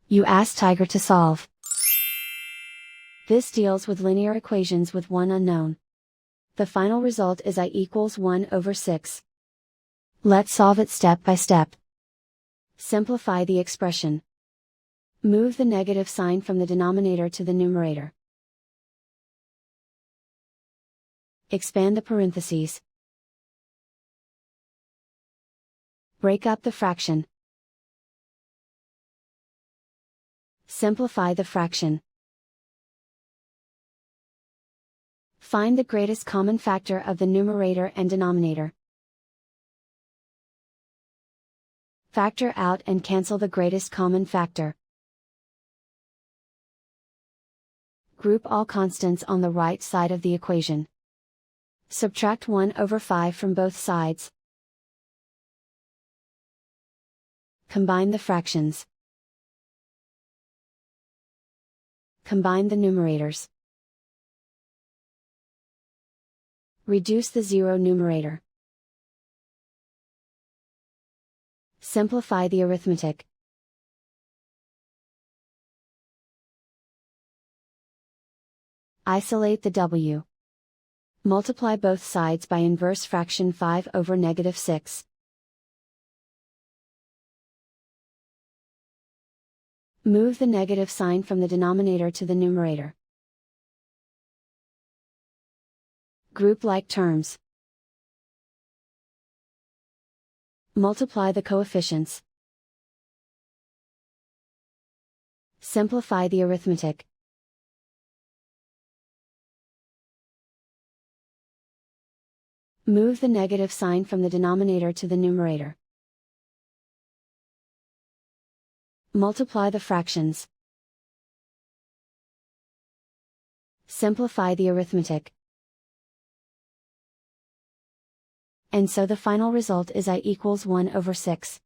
You ask Tiger to solve. This deals with linear equations with one unknown. The final result is I equals 1 over 6. Let's solve it step by step. Simplify the expression. Move the negative sign from the denominator to the numerator. Expand the parentheses. Break up the fraction. Simplify the fraction. Find the greatest common factor of the numerator and denominator. Factor out and cancel the greatest common factor. Group all constants on the right side of the equation. Subtract 1 over 5 from both sides. Combine the fractions. Combine the numerators. Reduce the zero numerator. Simplify the arithmetic. Isolate the w. Multiply both sides by inverse fraction 5 over negative 6. Move the negative sign from the denominator to the numerator. Group like terms. Multiply the coefficients. Simplify the arithmetic. Move the negative sign from the denominator to the numerator. Multiply the fractions. Simplify the arithmetic. And so the final result is I equals 1 over 6.